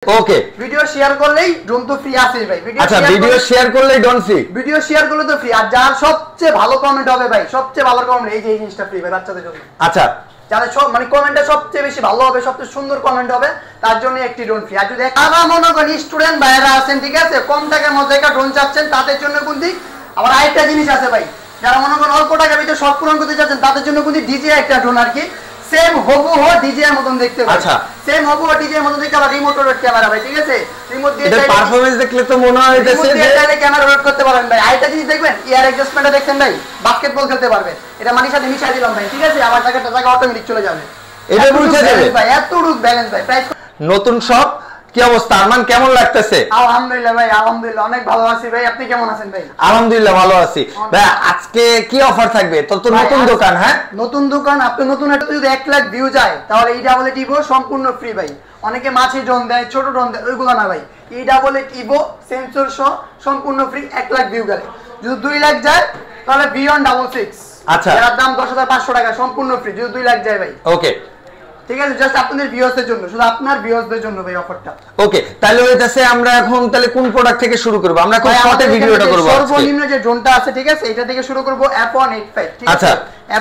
ওকে video share করলেই drone তো free আছে ভাই। আচ্ছা ভিডিও শেয়ার করলেই ড্রোন ফ্রি, ভিডিও শেয়ার করলে তো ফ্রি। আর যার সবচেয়ে ভালো কমেন্ট হবে ভাই, সবচেয়ে ভালো কমেন্ট এই যে এই জিনিসটা ফ্রি ভাই বাচ্চাদের জন্য। আচ্ছা যাদের সব মানে কমেন্টটা সবচেয়ে বেশি ভালো হবে, সবচেয়ে সুন্দর কমেন্ট হবে, তার জন্য একটি ড্রোন ফ্রি। আর যদি আমার মনে করি স্টুডেন্ট ভাইরা আছেন, ঠিক আছে, কম টাকার মধ্যে একটা ড্রোন চাচ্ছেন, তাদের জন্য কিন্তু আবার আরেকটা জিনিস আছে ভাই। যারা মনে করেন অল্প টাকার ভিতরে শখ পূরণ করতে চাচ্ছেন, তাদের জন্য কিন্তু ডিজে একটা ড্রোন আর কি, সেম হবুহ ডিজে এর মতন দেখতে পাবেন। আচ্ছা সেম হবুহ ডিজে এর মতন দেখতে আবার রিমোট রোড ক্যামেরা ভাই, ঠিক আছে। রিমোট দিয়ে এটা পারফরম্যান্স দেখলে তো মনে হয় যে চাইলে ক্যামেরা রোড করতে পারবেন ভাই। আরেকটা জিনিস দেখবেন, ইয়ার অ্যাডজাস্টমেন্টটা দেখছেন ভাই, বাস্কেটবল খেলতে পারবেন। এটা মাটির সাথে মিশিয়ে দিলাম ভাই, ঠিক আছে, আমার জায়গা অটোমেটিক চলে যাবে। এটা বুঝে যাবে ভাই, এত রুট ব্যালেন্স ভাই। প্রাইস নতুন সব কি অবস্থা আরমান, কেমন লাগতেছে? আলহামদুলিল্লাহ ভাই, আলহামদুলিল্লাহ অনেক ভালো আছি ভাই। আপনি কেমন আছেন ভাই? আলহামদুলিল্লাহ ভালো আছি ভাই। আজকে কি অফার থাকবে? তোর তো নতুন দোকান। হ্যাঁ নতুন দোকান। আপনি নতুন একটা যদি 1 লাখ ভিউ যায়, তাহলে এই ডাবল ইভো সম্পূর্ণ ফ্রি ভাই। অনেকে মাছি ড্রোন দেয়, ছোট ড্রোন দেয়, ওইগুলো না ভাই। এই ডাবল ইভো সেন্সর সহ সম্পূর্ণ ফ্রি 1 লাখ ভিউ গেলে। যদি 2 লাখ যায় তাহলে বিয়ন্ড 66। আচ্ছা এর দাম 10,500 টাকা, সম্পূর্ণ ফ্রি যদি 2 লাখ যায় ভাই। ওকে ঠিক আছে, জাস্ট আপনাদের ভিউয়ার্সদের জন্য, শুধু আপনার ভিউয়ার্সদের জন্য ভাই অফারটা। ওকে তাহলে হইতাছে আমরা এখন তাহলে কোন প্রোডাক্ট থেকে শুরু করব? আমরা কোন শর্টে ভিডিওটা করব? সর্বনিম্ন যে ড্রোনটা আছে, ঠিক আছে, এটা থেকে শুরু করব F185, ঠিক আছে। আচ্ছা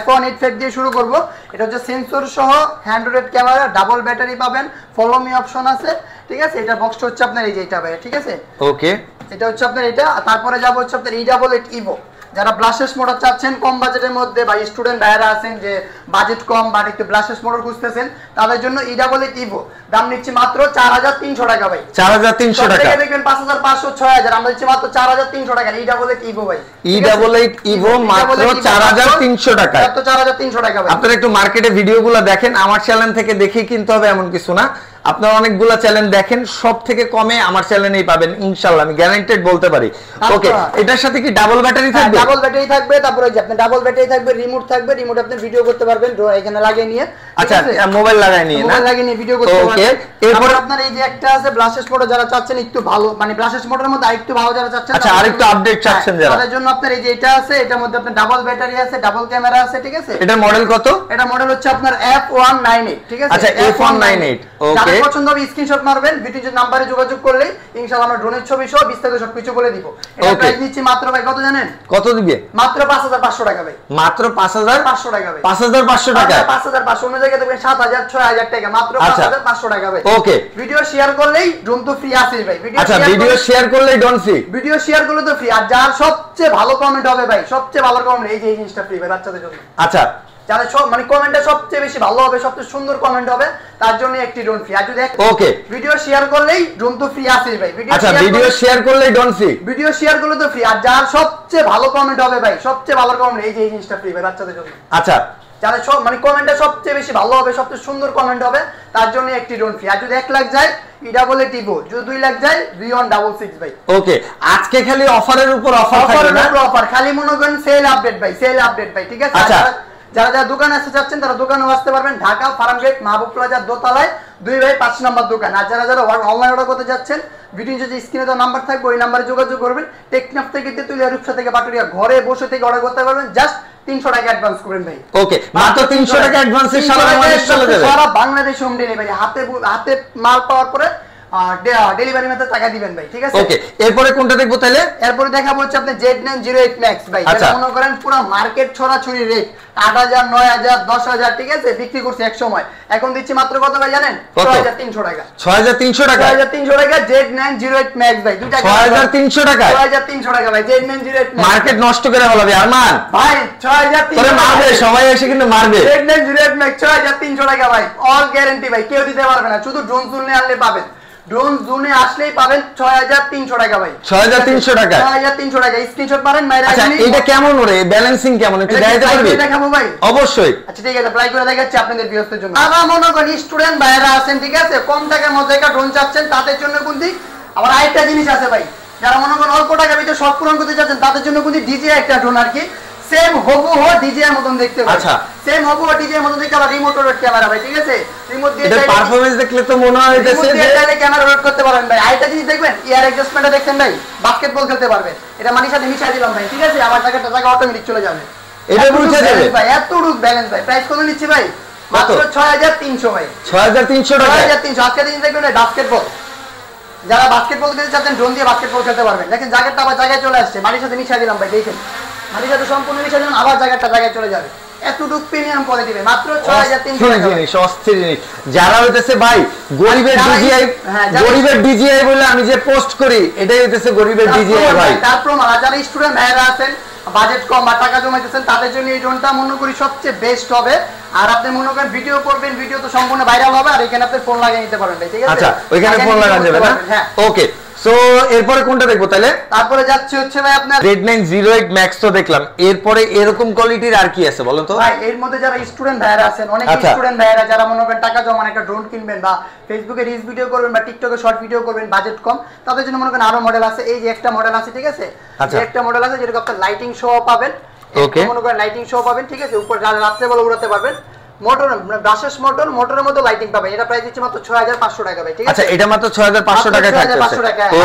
F185 দিয়ে শুরু করব। এটা হচ্ছে সেন্সর সহ hand rotate camera, double battery পাবেন, ফলো মি অপশন আছে, ঠিক আছে। এটা বক্সটা হচ্ছে আপনার এই যে এটা ভাই, ঠিক আছে। ওকে এটা হচ্ছে আপনার এটা। তারপরে যাব হচ্ছে আপনার E88 ইভো। যারা ব্লাশেস মোটর চাচ্ছেন কম বাজেটের মধ্যে, বা স্টুডেন্ট ভাইরা আছেন যে বাজেট কম বা একটু ব্লাশেস মোটর খুঁজতেছেন, তাদের জন্য E88 ইভো দাম নিচ্ছি মাত্র 4300 টাকা ভাই। 4300 টাকা দেখবেন 5500 6000, আমরা দিচ্ছি মাত্র 4300 টাকা E88 ইভো ভাই। E88 ইভো মাত্র 4300 টাকা, মাত্র 4300 টাকা ভাই। আপনারা একটু মার্কেটে ভিডিওগুলো দেখেন, আমার চ্যানেল থেকে দেখে কিনতে হবে এমন কিছু না। আপনারা অনেকগুলো চ্যানেল দেখেন, সব থেকে কমে আমার চ্যানেলেই পাবেন ইনশাআল্লাহ, আমি গ্যারান্টেড বলতে পারি। ওকে এটার সাথে কি ডাবল ব্যাটারি থাকবে? ডাবল ব্যাটারি থাকবে। তারপরে যে আপনি ডাবল ব্যাটারি থাকবে, রিমোট থাকবে, রিমোট আপনি ভিডিও করতে পারবেন এখানে লাগিয়ে নিয়ে। আচ্ছা মোবাইল লাগায় নিয়ে না, মোবাইল লাগিয়ে নিয়ে ভিডিও করতে পারবেন। ওকে এরপর আপনার এই যে একটা আছে ব্লাশেস মোটর, যারা চাচ্ছেন একটু ভালো, মানে ব্লাশেস মোটরের মধ্যে আরেকটু ভালো যারা চাচ্ছেন, আচ্ছা আরেকটু আপডেট চাচ্ছেন যারা, তাদের জন্য আপনার এই যে এটা আছে, এটার মধ্যে আপনার ডাবল ব্যাটারি আছে, ডাবল ক্যামেরা আছে, ঠিক আছে। এটা মডেল কত? এটা মডেল হচ্ছে আপনার F198, ঠিক আছে। আচ্ছা F198 ওকে। যাদের পছন্দ হবে স্ক্রিনশট মারবেন, ভিডিওর নাম্বারে যোগাযোগ করলেই ইনশাআল্লাহ আমরা ড্রোনের ছবি সহ বিস্তারিত সবকিছু বলে দিব। এটা প্রাইস নিচ্ছি মাত্র ভাই কত জানেন? কত দিবে? মাত্র 5500 টাকা ভাই। মাত্র 5500 টাকা ভাই। 5500 টাকা। 5500 অন্য জায়গায় দেখবেন 7000 6000 টাকা, মাত্র 5500 টাকা ভাই। ওকে ভিডিও শেয়ার করলেই ড্রোন তো ফ্রি আছে ভাই। আচ্ছা ভিডিও শেয়ার করলেই ড্রোন ফ্রি, ভিডিও শেয়ার করলে তো ফ্রি। আর যার সবচেয়ে ভালো কমেন্ট হবে ভাই, সবচেয়ে ভালো কমেন্ট এই যে এই জিনিসটা ফ্রি ভাই বাচ্চাদের জন্য। আচ্ছা যাদের সব মানে কমেন্টটা সবচেয়ে বেশি ভালো হবে, সবচেয়ে সুন্দর কমেন্ট হবে, তার জন্য একটি ড্রোন ফ্রি। আর যদি ওকে ভিডিও শেয়ার করলেই ড্রোন তো ফ্রি আছে ভাই। আচ্ছা ভিডিও শেয়ার করলেই ড্রোন ফ্রি, ভিডিও শেয়ার করলে তো ফ্রি। আর যার সবচেয়ে ভালো কমেন্ট হবে ভাই, সবচেয়ে ভালো কমেন্ট এই যে এই জিনিসটা ফ্রি ভাই বাচ্চাদের জন্য। আচ্ছা যাদের সব মানে কমেন্টটা সবচেয়ে বেশি ভালো হবে, সবচেয়ে সুন্দর কমেন্ট হবে, তার জন্য একটি ড্রোন ফ্রি। আর যদি 1 লাখ যায় E88 ইভো, যদি 2 লাখ যায় বিয়ন্ড 66 ভাই। ওকে আজকে খালি অফারের উপর অফার থাকবে না, অফার খালি মনে করেন সেল আপডেট ভাই, সেল আপডেট ভাই, ঠিক আছে। আচ্ছা যারা যারা দোকানে আসতে চাচ্ছেন তারা দোকানেও আসতে পারবেন, ঢাকা ফার্ম গেট মাহবুব প্লাজার দোতলায় 2 বাই 5 নম্বর দোকান। আর যারা যারা অনলাইন অর্ডার করতে যাচ্ছেন, ভিডিও যে স্ক্রিনে তো নাম্বার থাকবে, ওই নাম্বারে যোগাযোগ করবেন। টেকনাফ থেকে তেতুলিয়া, রূপসা থেকে পাটুরিয়া, ঘরে বসে থেকে অর্ডার করতে পারবেন। জাস্ট 300 টাকা অ্যাডভান্স করবেন ভাই। ওকে মাত্র 300 টাকা অ্যাডভান্সে সারা বাংলাদেশ চলে যাবে, সারা বাংলাদেশ হোম ডেলিভারি। হাতে মাল পাওয়ার পরে ডেলিভারি মেতে টাকা দিবেন ভাই, ঠিক আছে। ওকে এরপরে কোনটা দেখবো তাহলে? এরপরে দেখাবো হচ্ছে আপনি Z908 Max ভাই। এটা মনে করেন পুরো মার্কেট ছড়াছড়ি রেট 8000 9000 10000, ঠিক আছে, বিক্রি করছে এক সময়। এখন দিচ্ছি মাত্র কত ভাই জানেন? 6300 টাকা। 6300 টাকা, 6300 টাকা Z908 Max ভাই। দুইটা 6300 টাকা, 6300 টাকা ভাই Z908 Max। মার্কেট নষ্ট করে হলাবে আরমান ভাই। 6300 তোরে মারবে, সবাই এসে কিন্তু মারবে। Z908 Max 6300 টাকা ভাই, অল গ্যারান্টি ভাই, কেউ দিতে পারবে না, শুধু ড্রোন জোনে আনলে পাবেন। ড্রোন জোনে আসলেই পাবেন 6300 টাকা ভাই। 6300 টাকা, 6300 টাকা। স্ক্রিনশট মারেন মাইরা। আচ্ছা এটা কেমন ওরে ব্যালেন্সিং কেমন একটু দেখাইতে পারবি? দেখাবো ভাই অবশ্যই। আচ্ছা ঠিক আছে, অ্যাপ্লাই করে দেখাচ্ছি আপনাদের ভিউয়ারদের জন্য। আমার মনে করি স্টুডেন্ট ভাইরা আছেন, ঠিক আছে, কম টাকার মধ্যে একটা ড্রোন চাচ্ছেন, তাদের জন্য কিন্তু আবার আরেকটা জিনিস আছে ভাই। যারা মনে করেন অল্প টাকার ভিতরে শখ পূরণ করতে চাচ্ছেন, তাদের জন্য কিন্তু ডিজে একটা ড্রোন আর কি, সেম হবুহ ডিজে এর মতন দেখতে পাবেন। আচ্ছা সেম হবুহ ডিজে এর মতন দেখতে আবার রিমোট রোড ক্যামেরা ভাই, ঠিক আছে। রিমোট দিয়ে এটা পারফরম্যান্স দেখলে তো মনে হয় যে চাইলে ক্যামেরা রোড করতে পারবেন ভাই। আরেকটা জিনিস দেখবেন, ইয়ার অ্যাডজাস্টমেন্টটা দেখছেন ভাই, বাস্কেটবল খেলতে পারবেন। এটা মাটির সাথে মিশিয়ে দিলাম ভাই, ঠিক আছে, আমার জায়গা অটোমেটিক চলে যাবে। এটা বুঝে যাবে ভাই, এত রুট ব্যালেন্স ভাই। প্রাইস কত নিচ্ছি ভাই? মাত্র 6300 ভাই। 6300 টাকা। 6300 আজকে দিন দেখবেন বাস্কেটবল যারা বাস্কেটবল খেলতে চাচ্ছেন ড্রোন দিয়ে বাস্কেটবল খেলতে পারবেন। দেখেন জায়গাটা আবার জায়গায় চলে আসছে, মাটির সাথে মিশিয়ে দিলাম ভাই, দেখেন মাটির সাথে সম্পূর্ণ মিশিয়ে দিলাম, আবার জায়গাটা জায়গায় চলে যাবে। এতটুক প্রিমিয়াম কোয়ালিটি মাত্র 6300 টাকা। জিনিস অস্থির জিনিস। যারা হইতেছে ভাই গরিবের ডিজিআই, গরিবের ডিজিআই বলে আমি যে পোস্ট করি, এটাই হইতেছে গরিবের ডিজিআই ভাই। তারপর যারা স্টুডেন্ট ভাইরা আছেন, বাজেট কম বা টাকা জমাইতেছেন, তাদের জন্য এই ড্রোনটা মনে করি সবচেয়ে বেস্ট হবে। আর আপনি মনে করেন ভিডিও করবেন, ভিডিও তো সম্পূর্ণ ভাইরাল হবে, আর এখানে আপনি ফোন লাগিয়ে নিতে পারবেন ভাই, ঠিক আছে? আচ্ছা, ওইখানে ফোন লাগানো যাবে না? হ্যাঁ, ওকে। সো এরপরে কোনটা দেখবো তাহলে? তারপরে যাচ্ছে হচ্ছে ভাই আপনার Red908 Max তো দেখলাম, এরপরে এরকম কোয়ালিটির আর কি আছে বলেন তো ভাই? এর মধ্যে যারা স্টুডেন্ট ভাইরা আছেন, অনেক স্টুডেন্ট ভাইরা যারা মনে করেন টাকা জমান একটা ড্রোন কিনবেন বা ফেসবুকে রিলস ভিডিও করবেন বা টিকটকে শর্ট ভিডিও করবেন, বাজেট কম, তাদের জন্য মনে করেন আরো মডেল আছে। এই যে একটা মডেল আছে, ঠিক আছে? এই একটা মডেল আছে যেটা আপনার লাইটিং শো পাবেন। ওকে, মনে করেন লাইটিং শো পাবেন, ঠিক আছে? উপরে রাত্রে বেলা উড়াতে পারবেন। মোটর ব্রাশেস মোটরের মধ্যে লাইটিং পাবেন। এটা প্রাইস দিচ্ছে মাত্র 6500 টাকা ভাই, ঠিক আছে? আচ্ছা, এটা মাত্র 6500 টাকায় থাকছে।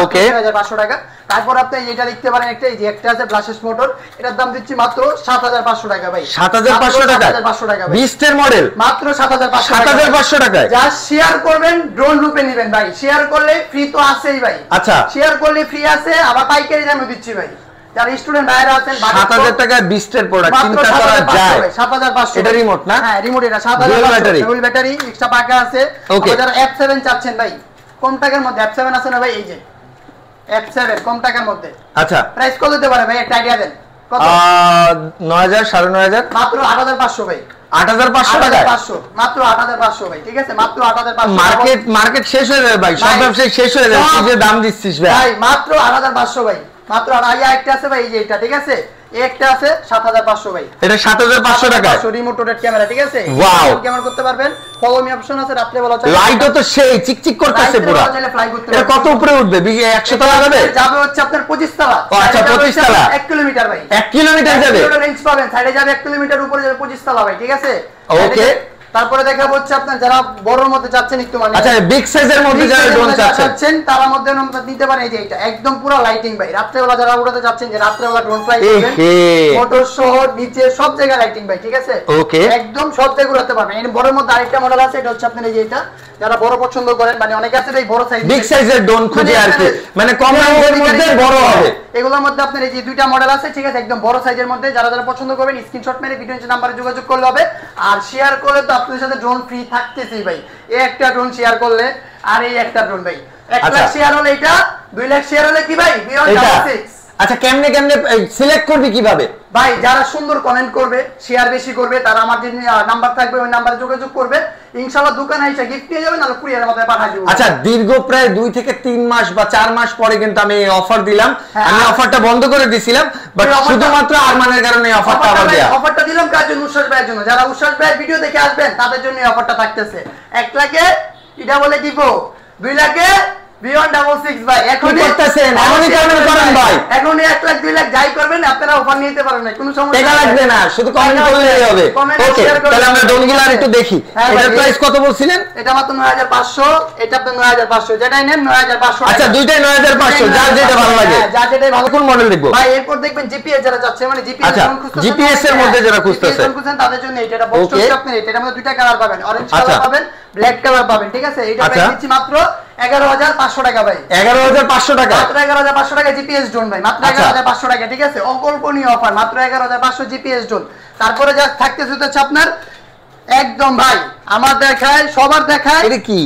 ওকে, 6500 টাকা। তারপর আপনি এটা দেখতে পারেন, একটা এই যে একটা আছে ব্রাশেস মোটর, এটার দাম দিচ্ছি মাত্র 7500 টাকা ভাই। 7500 টাকা? 7500 টাকা ভাই। 20 এর মডেল মাত্র 7500 টাকায়। যা শেয়ার করবেন ড্রোন রূপে নেবেন ভাই। শেয়ার করলে ফ্রি তো আছেই ভাই। আচ্ছা, শেয়ার করলে ফ্রি আছে, আবার পাইকারি দামে দিচ্ছি ভাই। যারা স্টুডেন্ট ভাইরা আছেন, 7000 টাকা 20 এর প্রোডাক্ট চিন্তা করা যায়। 7500। এটা রিমোট না? হ্যাঁ, রিমোট। এটা 7500 ডবল ব্যাটারি, এক্সট্রা পাকা আছে। যারা F7 চাচ্ছেন ভাই, কম টাকার মধ্যে F7 আছে না ভাই? এই যে F7 কম টাকার মধ্যে। আচ্ছা, প্রাইস কত দিতে পারে ভাই? একটা আইডিয়া দেন। কত? 9000 9500? মাত্র 8500 ভাই। 8500 টাকা? 500, মাত্র 8500 ভাই, ঠিক আছে? মাত্র 8500। মার্কেট শেষ হয়ে যাবে ভাই, সব ব্যবসায়ী শেষ হয়ে যাবে। তুই যে দাম দিচ্ছিস ভাই, মাত্র 8500 ভাই। মাত্র একটা আছে ভাই, এই যে এটা, ঠিক আছে? একটা আছে 7500 ভাই। এটা 7500 টাকা। রিমোট রোটেট ক্যামেরা, ঠিক আছে? ওয়াও, ক্যামেরা করতে পারবেন। ফলো মি অপশন আছে, রাতে বলা যায়। লাইটও তো সেই চিকচিক করতেছে পুরো। এটা কত উপরে উঠবে? 100 তলা যাবে? যাবে হচ্ছে আপনার 25 তলা। ও আচ্ছা, 25 তলা। 1 কিলোমিটার ভাই। 1 কিলোমিটার যাবে? রেঞ্জ পাবেন। সাইডে যাবে 1 কিলোমিটার, উপরে যাবে 25 তলা ভাই, ঠিক আছে? ওকে। তারপরে দেখাবো হচ্ছে আপনার যারা বড়র মধ্যে যাচ্ছেন একটু, মানে আচ্ছা বিগ সাইজের মধ্যে যারা ড্রোন চাচ্ছেন, তারা মধ্যে নিতে পারেন। এই যে এটা একদম পুরো লাইটিং ভাই। রাত্রে বেলা যারা উড়াতে যাচ্ছেন, যে রাত্রে বেলা ড্রোন ফ্লাই করবেন, মোটর সহ নিচে সব জায়গায় লাইটিং ভাই, ঠিক আছে? ওকে, একদম সব জায়গায় উড়াতে পারবেন। এই বড়র মধ্যে আরেকটা মডেল আছে, এটা হচ্ছে আপনার এই যে এটা, যারা বড় পছন্দ করেন, মানে অনেকে আছে এই বড় সাইজ বিগ সাইজের ড্রোন খুঁজে আর কি, মানে কম রেঞ্জের মধ্যে বড় হবে। এগুলোর মধ্যে আপনার এই যে দুইটা মডেল আছে, ঠিক আছে? একদম বড় সাইজের মধ্যে। যারা যারা পছন্দ করবেন স্ক্রিনশট মেরে ভিডিও নিচে নাম্বারে যোগাযোগ করলে হবে। আর শেয়ার করলে তো আপনাদের সাথে ড্রোন ফ্রি থাকতেছেই ভাই। এই একটা ড্রোন শেয়ার করলে, আর এই একটা ড্রোন ভাই। 1 লাখ শেয়ার হলে এটা, 2 লাখ শেয়ার হলে কি ভাই? বিয়ন্ড 6। আচ্ছা, কেমনে সিলেক্ট করবি কিভাবে ভাই? যারা সুন্দর কমেন্ট করবে, শেয়ার বেশি করবে, তারা আমার যে নাম্বার থাকবে ওই নাম্বারে যোগাযোগ করবে। ইনশাআল্লাহ দোকানে এসে গিফট পেয়ে যাবেন, আর কুরিয়ারের মাধ্যমে পাঠিয়ে দেব। আচ্ছা, দীর্ঘ প্রায় 2 থেকে 3 মাস বা 4 মাস পরে কিন্তু আমি এই অফার দিলাম। আমি অফারটা বন্ধ করে দিয়েছিলাম, বাট শুধুমাত্র আরমানের কারণে এই অফারটা আবার দেয়া। অফারটা দিলাম কার জন্য? উৎসাস ভাইয়ের জন্য। যারা উৎসাস ভাইয়ের ভিডিও দেখে আসবেন, তাদের জন্য এই অফারটা থাকতেছে। 1 লাখে এটা বলে দিব, 2 লাখে বিয়ন্ড 6 ভাই। এখন করতেছেন, এমনই কমেন্ট করেন ভাই। এখন 1 লাখ 2 লাখ যাই করবেন, আপনারা অফার নিতে পারবেন না, কোনো সমস্যা টাকা লাগবে না, শুধু কমেন্ট করলেই হবে। ওকে, তাহলে আমরা ড্রোনগুলো একটু দেখি। এটার প্রাইস কত বলছিলেন? এটা মাত্র 9500, এটা আপনার 9500, যেটাই নেন 9500। আচ্ছা, দুইটাই 9500, যার যেটা ভালো লাগে। যার যেটাই ভালো। কোন মডেল দেখবো ভাই? এরপর দেখবেন জিপিএস যারা যাচ্ছে, মানে জিপিএস কোন খুঁজতেছেন, জিপিএস এর মধ্যে যারা খুঁজতেছেন, তাদের জন্য এটা বক্স হচ্ছে আপনার। এটার মধ্যে দুইটা কালার পাবেন, অরেঞ্জ কালার পাবেন, ব্ল্যাক কালার পাবেন, ঠিক আছে? এটা প্রাইস দিচ্ছি মাত্র 11500 টাকা ভাই। 11500 টাকা? মাত্র 11500 টাকা জিপিএস ড্রোন ভাই, মাত্র 11500 টাকা, ঠিক আছে? অকল্পনীয় অফার, মাত্র 11500 জিপিএস ড্রোন। তারপরে যা থাকতেছে হচ্ছে আপনার একদম ভাই, আমার দেখায়, সবার দেখায়। এটা কি?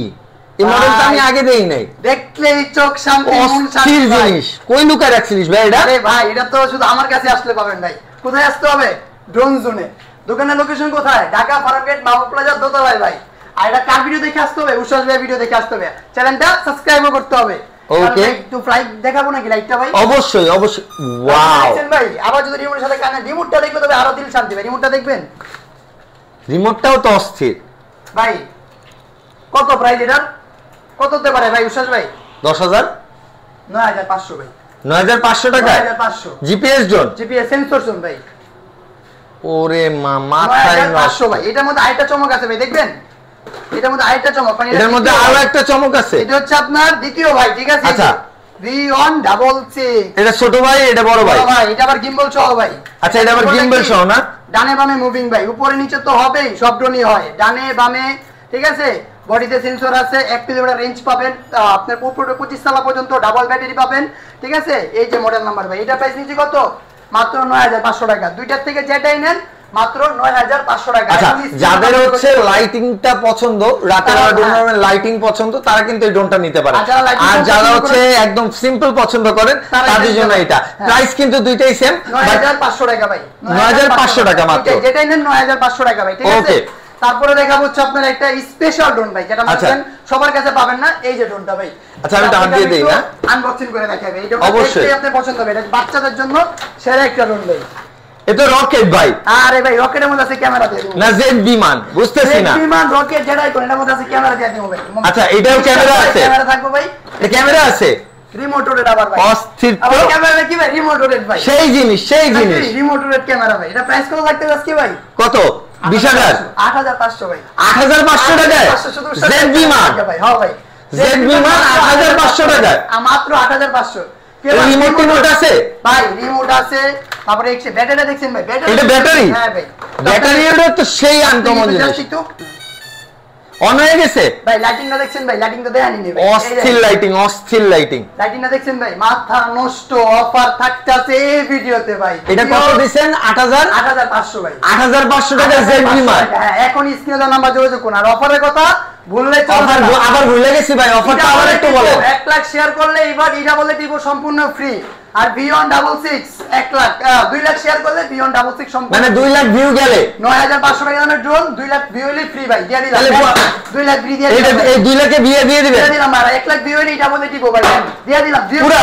এই মডেলটা আমি আগে দেই নাই, দেখলেই চোখ শান্তি, মন শান্তি জিনিস। কই লুকায় রাখছিস ভাই এটা? আরে ভাই, এটা তো শুধু আমার কাছে আসলে পাবেন ভাই। কোথায় আসতে হবে? ড্রোন জোনে। দোকানের লোকেশন কোথায়? ঢাকা ফার্মগেট মাহবুব প্লাজা দোতলায় ভাই। আর এটা কার ভিডিও দেখে আসতে হবে? উৎসাস ভাই ভিডিও দেখে আসতে হবে। চ্যানেলটা সাবস্ক্রাইবও করতে হবে। ওকে, একটু ফ্লাইট দেখাবো নাকি লাইটটা ভাই? অবশ্যই অবশ্যই। ওয়াও ভাই, আবার যদি রিমোটের সাথে কানে রিমোটটা দেখলে তবে আরো দিল শান্তি ভাই। রিমোটটা দেখবেন, রিমোটটাও তো অস্থির ভাই। কত প্রাইস এটার? কত হতে পারে ভাই উৎসাস ভাই? 10000? 9500 ভাই। 9500 টাকা? 9500 GPS drone, GPS sensor zone ভাই। ওরে মাথায় 9500 ভাই। এটার মধ্যে আরেকটা চমক আছে ভাই, দেখবেন? এটার মধ্যে আরেকটা চমক, মানে এটার মধ্যে আরো একটা চমক আছে। এটা হচ্ছে আপনার দ্বিতীয় ভাই, ঠিক আছে? আচ্ছা, V166। এটা ছোট ভাই, এটা বড় ভাই? ভাই এটা আবার গিম্বল সহ ভাই। আচ্ছা, এটা আবার গিম্বল সহ না? ডানে বামে মুভিং ভাই, উপরে নিচে তো হবেই, সব ড্রোনই হয় ডানে বামে, ঠিক আছে? বডিতে সেন্সর আছে, 1 কিলোমিটার রেঞ্জ পাবেন, আপনার 25 সালা পর্যন্ত ডাবল ব্যাটারি পাবেন, ঠিক আছে। এই যে মডেল নাম্বার ভাই, এটা প্রাইস নিচে কত, মাত্র 9500 টাকা। দুইটার থেকে যেটাই নেন মাত্র 9500 টাকা। আচ্ছা, যাদের হচ্ছে লাইটিংটা পছন্দ, রাতের বেলা লাইটিং পছন্দ, তারা কিন্তু এই ড্রোনটা নিতে পারে। আর যারা হচ্ছে একদম সিম্পল পছন্দ করেন তাদের জন্য এটা প্রাইস কিন্তু দুইটাই সেম, 9500 টাকা ভাই, 9500 টাকা মাত্র। যেটাই নেন 9500 টাকা ভাই, ঠিক আছে। তারপরে দেখাবো হচ্ছে আপনার একটা স্পেশাল ড্রোন ভাই, যেটা বলছেন সবার কাছে পাবেন না, এই যে ড্রোনটা ভাই। আচ্ছা, আমি হাত দিয়ে দেই না, আনবক্সিং করে দেখাবে। এই ড্রোনটা অবশ্যই আপনার পছন্দ হবে, এটা বাচ্চাদের জন্য সেরা একটা ড্রোন ভাই। এটা রকেট ভাই। আরে ভাই, রকেটের মধ্যে আছে ক্যামেরা দিয়ে দিবেন না, জেড বিমান, বুঝতেছি না, জেড বিমান রকেট যেটাই কোন এটার মধ্যে আছে ক্যামেরা দিয়ে দিবেন ভাই। আচ্ছা, এটাও ক্যামেরা আছে, ক্যামেরা থাকবে ভাই, এটা ক্যামেরা আছে, রিমোট রোটেট আবার ভাই, অস্থির তো আবার ক্যামেরা কি ভাই, রিমোট রোটেট ভাই, সেই জিনিস রিমোট রোটেট ক্যামেরা ভাই। এটা প্রাইস কত লাগতে যাচ্ছে ভাই? কত? 20000, 8500 ভাই, 8500 টাকায় জেড বিমান ভাই। হ্যাঁ ভাই, জেড বিমান 8500 টাকায়, মাত্র 8500। রিমোট রিমোট আছে ভাই, রিমোট আছে। তারপরে একটা ব্যাটারি দেখছেন ভাই, ব্যাটারি, এটা ব্যাটারি, হ্যাঁ ভাই, ব্যাটারিটা তো সেই আনকমন জিনিস। অন হয়ে গেছে ভাই, লাইটিংটা দেখছেন ভাই, লাইটিংটা দেখানি নেই ভাই, অস্থির লাইটিং, অস্থির লাইটিং, লাইটিংটা দেখছেন ভাই, মাথা নষ্ট অফার থাকতেছে এই ভিডিওতে ভাই। এটা কত দিবেন? 8500 ভাই, 8500 টাকা জেড বিমান। হ্যাঁ, এখন স্ক্রিনে দেওয়া নাম্বার যোগাযোগ করুন। আর অফারের কথা ভুললে চলবে না, আবার ভুলে গেছি ভাই, অফারটা আবার একটু বলেন। 1 লাখ শেয়ার করলে এবার এটা বলে দিব সম্পূর্ণ ফ্রি। আর B166 1 লাখ, 2 লাখ শেয়ার করলে B166 সম্পূর্ণ, মানে 2 লাখ ভিউ গেলে 9500 টাকা দামের ড্রোন, 2 লাখ ভিউ হলে ফ্রি ভাই, দিয়ে দিলাম। 2 লাখ ফ্রি দিয়ে দিলাম, এই 2 লাখে বিয়ে দিয়ে দিবেন, দিয়ে দিলাম। আর 1 লাখ ভিউ হলে এটা বলে দিব ভাই, দিয়ে দিলাম, পুরা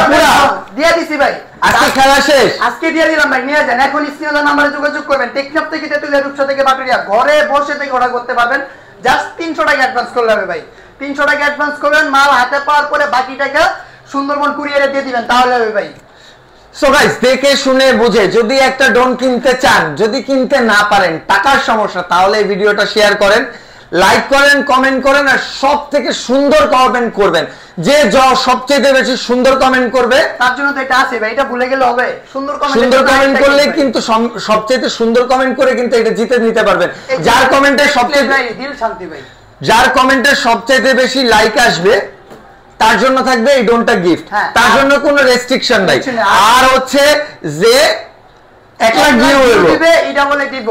দিয়ে দিছি ভাই। আজকে খেলা শেষ, আজকে দিয়ে দিলাম ভাই, নিয়ে যান। এখন স্ক্রিনে নাম্বারে যোগাযোগ করবেন। টেকনাফ থেকে তেতুলিয়া, রূপসা থেকে বাটুরিয়া, ঘরে বসে থেকে অর্ডার করতে পারবেন। জাস্ট 300 টাকা অ্যাডভান্স করলে হবে ভাই, 300 টাকা অ্যাডভান্স করবেন, মাল হাতে পাওয়ার পরে বাকি টাকা সুন্দরবন কুরিয়ারে দিয়ে দিবেন, তাহলে হবে ভাই। সো গাইস, দেখে শুনে বুঝে যদি একটা ড্রোন কিনতে চান, যদি কিনতে না পারেন, টাকার সমস্যা, তাহলে এই ভিডিওটা শেয়ার করেন, লাইক করেন, কমেন্ট করেন, আর সব থেকে সুন্দর কমেন্ট করবেন। যে সবচেয়ে বেশি সুন্দর কমেন্ট করবে তার জন্য তো এটা আছে ভাই, এটা ভুলে গেলে হবে। সুন্দর কমেন্ট করলে কিন্তু সবচেয়ে সুন্দর কমেন্ট করে কিন্তু এটা জিতে নিতে পারবেন। যার কমেন্টে সবচেয়ে দিল শান্তি ভাই, যার কমেন্টে সবচেয়ে বেশি লাইক আসবে তার জন্য থাকবে এই ড্রোনটা গিফট, তার জন্য কোনো রেস্ট্রিকশন নাই। আর হচ্ছে যে 1 লাখ ভিউ দিবে এটা বলে দিব,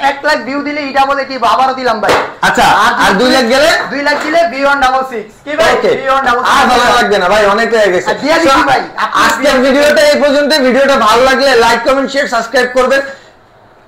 1 লাখ ভিউ দিলে এটা বলে দিব, আবারও দিলাম ভাই। আচ্ছা, আর 2 লাখ গেলে 2 লাখ দিলে B166 কি ভাই, B166 আর ভালো লাগবে না ভাই, অনেক হয়ে গেছে। ভাই আজকের ভিডিওটা এই পর্যন্ত। ভিডিওটা ভালো লাগলে লাইক, কমেন্ট, শেয়ার, সাবস্ক্রাইব করবেন।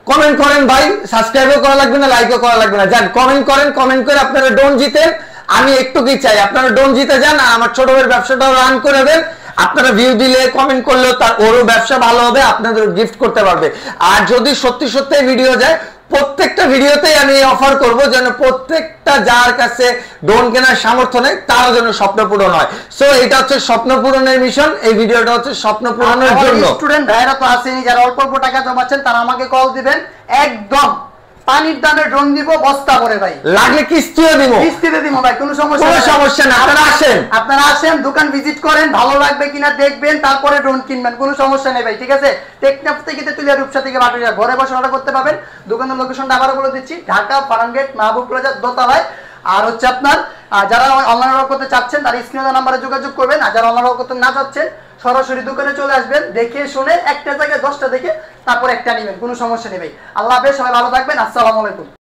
কমেন্ট করেন ভাই, সাবস্ক্রাইবও করা লাগবে না, লাইকও করা লাগবে না, যান কমেন্ট করেন। কমেন্ট করে আপনারা ড্রোন জিতেন, আমি একটু কি চাই, আপনারা ড্রোন জিতে যান, আর আমার ছোট ভাইয়ের ব্যবসাটাও রান করে দেন। আপনারা ভিউ দিলে, কমেন্ট করলেও তার ওরও ব্যবসা ভালো হবে, আপনাদের গিফট করতে পারবে। আর যদি সত্যি সত্যি ভিডিও যায়, প্রত্যেকটা ভিডিওতেই আমি অফার করব যেন প্রত্যেকটা যার কাছে ড্রোন কেনার সামর্থ্য নেই তারও যেন স্বপ্ন পূরণ হয়। সো এটা হচ্ছে স্বপ্ন পূরণের মিশন, এই ভিডিওটা হচ্ছে স্বপ্ন পূরণের জন্য। স্টুডেন্ট ভাইরা তো আছেনই, যারা অল্প অল্প টাকা জমাচ্ছেন, তারা আমাকে কল দিবেন, একদম পানির দামে ড্রোন দিব, বস্তা করে ভাই, লাগলে কিস্তিও দিব, কিস্তিতে দিব ভাই, কোনো সমস্যা না। আপনারা আসেন, দোকান ভিজিট করেন, ভালো লাগবে কিনা দেখবেন, তারপরে ড্রোন কিনবেন, কোনো সমস্যা নেই ভাই, ঠিক আছে। টেকনাফ থেকে তেতুলিয়া, রূপসা থেকে বাটুরিয়া, ঘরে বসে অর্ডার করতে পারবেন। দোকানের লোকেশনটা আবারও বলে দিচ্ছি, ঢাকা ফার্মগেট, মাহবুব প্লাজা, দোতলায়। আর হচ্ছে আপনার যারা অনলাইন অর্ডার করতে চাচ্ছেন তারা স্ক্রিনে দেওয়া নাম্বারে যোগাযোগ করবেন। আর যারা অনলাইন অর্ডার করতে না চাচ্ছেন, সরাসরি দোকানে চলে আসবেন, দেখে শুনে একটা জায়গায় 10টা দেখে তারপর একটা নেবেন, কোনো সমস্যা নেই ভাই। আল্লাহ হাফেজ, সবাই ভালো থাকবেন, আসসালামু আলাইকুম।